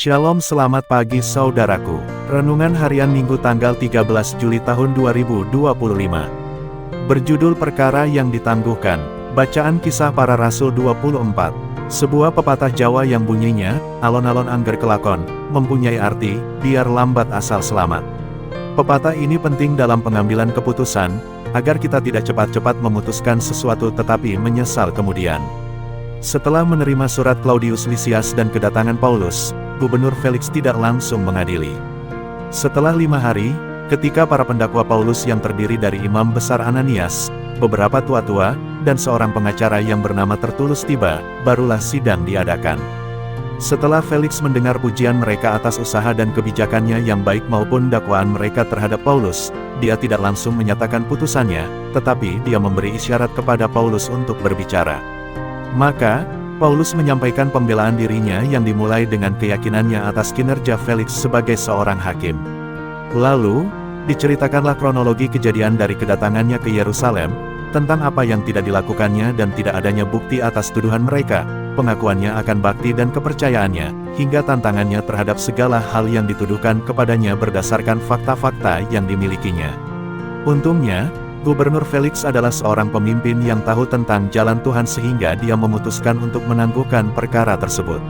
Shalom, selamat pagi saudaraku. Renungan harian Minggu tanggal 13 Juli tahun 2025. Berjudul Perkara yang Ditangguhkan. Bacaan Kisah Para Rasul 24. Sebuah pepatah Jawa yang bunyinya, alon-alon angger kelakon, mempunyai arti, biar lambat asal selamat. Pepatah ini penting dalam pengambilan keputusan, agar kita tidak cepat-cepat memutuskan sesuatu tetapi menyesal kemudian. Setelah menerima surat Claudius Lysias dan kedatangan Paulus, Gubernur Felix tidak langsung mengadili. Setelah 5 hari, ketika para pendakwa Paulus yang terdiri dari imam besar Ananias, beberapa tua-tua, dan seorang pengacara yang bernama Tertulus tiba, barulah sidang diadakan. Setelah Felix mendengar pujian mereka atas usaha dan kebijakannya yang baik maupun dakwaan mereka terhadap Paulus, dia tidak langsung menyatakan putusannya, tetapi dia memberi isyarat kepada Paulus untuk berbicara. Maka, Paulus menyampaikan pembelaan dirinya yang dimulai dengan keyakinannya atas kinerja Felix sebagai seorang hakim. Lalu, diceritakanlah kronologi kejadian dari kedatangannya ke Yerusalem, tentang apa yang tidak dilakukannya dan tidak adanya bukti atas tuduhan mereka, pengakuannya akan bakti dan kepercayaannya, hingga tantangannya terhadap segala hal yang dituduhkan kepadanya berdasarkan fakta-fakta yang dimilikinya. Untungnya, Gubernur Felix adalah seorang pemimpin yang tahu tentang jalan Tuhan sehingga dia memutuskan untuk menangguhkan perkara tersebut.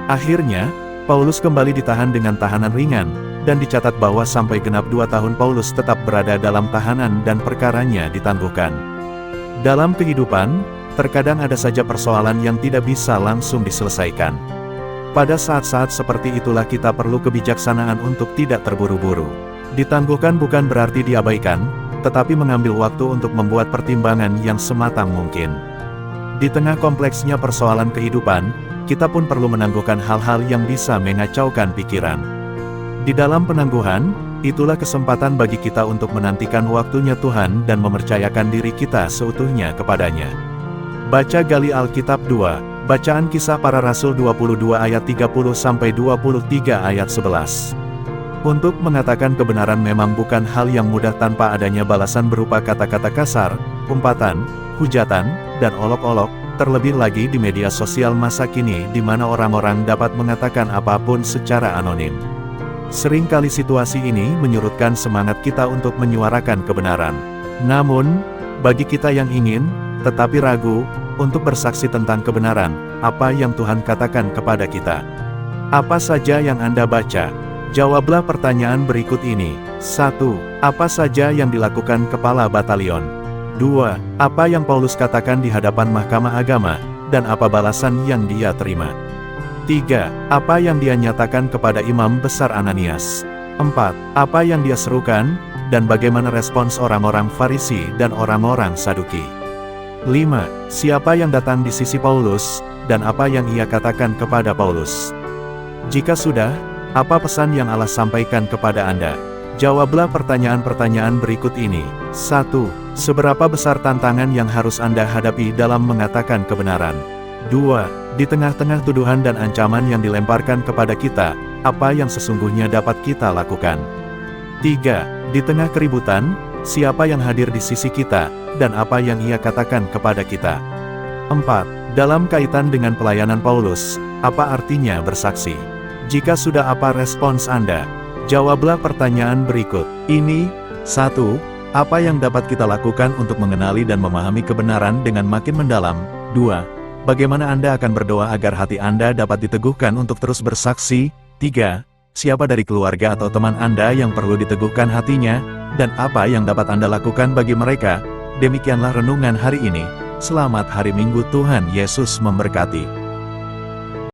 Akhirnya, Paulus kembali ditahan dengan tahanan ringan, dan dicatat bahwa sampai genap 2 tahun Paulus tetap berada dalam tahanan dan perkaranya ditangguhkan. Dalam kehidupan, terkadang ada saja persoalan yang tidak bisa langsung diselesaikan. Pada saat-saat seperti itulah kita perlu kebijaksanaan untuk tidak terburu-buru. Ditangguhkan bukan berarti diabaikan, tetapi mengambil waktu untuk membuat pertimbangan yang sematang mungkin. Di tengah kompleksnya persoalan kehidupan, kita pun perlu menangguhkan hal-hal yang bisa mengacaukan pikiran. Di dalam penangguhan, itulah kesempatan bagi kita untuk menantikan waktunya Tuhan dan mempercayakan diri kita seutuhnya kepadanya. Baca gali Alkitab 2, Bacaan Kisah Para Rasul 22 ayat 30-23 ayat 11. Untuk mengatakan kebenaran memang bukan hal yang mudah tanpa adanya balasan berupa kata-kata kasar, umpatan, hujatan, dan olok-olok, terlebih lagi di media sosial masa kini di mana orang-orang dapat mengatakan apapun secara anonim. Seringkali situasi ini menyurutkan semangat kita untuk menyuarakan kebenaran. Namun, bagi kita yang ingin, tetapi ragu, untuk bersaksi tentang kebenaran, apa yang Tuhan katakan kepada kita. Apa saja yang Anda baca? Jawablah pertanyaan berikut ini. 1. Apa saja yang dilakukan Kepala Batalion? 2. Apa yang Paulus katakan di hadapan Mahkamah Agama, dan apa balasan yang dia terima? 3. Apa yang dia nyatakan kepada Imam Besar Ananias? 4. Apa yang dia serukan, dan bagaimana respons orang-orang Farisi dan orang-orang Saduki? 5. Siapa yang datang di sisi Paulus, dan apa yang ia katakan kepada Paulus? Jika sudah, apa pesan yang Allah sampaikan kepada Anda? Jawablah pertanyaan-pertanyaan berikut ini. 1. Seberapa besar tantangan yang harus Anda hadapi dalam mengatakan kebenaran? 2. Di tengah-tengah tuduhan dan ancaman yang dilemparkan kepada kita, apa yang sesungguhnya dapat kita lakukan? 3. Di tengah keributan, siapa yang hadir di sisi kita, dan apa yang ia katakan kepada kita? 4. Dalam kaitan dengan pelayanan Paulus, apa artinya bersaksi? Jika sudah, apa respons Anda? Jawablah pertanyaan berikut ini. 1. Apa yang dapat kita lakukan untuk mengenali dan memahami kebenaran dengan makin mendalam? 2. Bagaimana Anda akan berdoa agar hati Anda dapat diteguhkan untuk terus bersaksi? 3. Siapa dari keluarga atau teman Anda yang perlu diteguhkan hatinya? Dan apa yang dapat Anda lakukan bagi mereka? Demikianlah renungan hari ini. Selamat hari Minggu, Tuhan Yesus memberkati.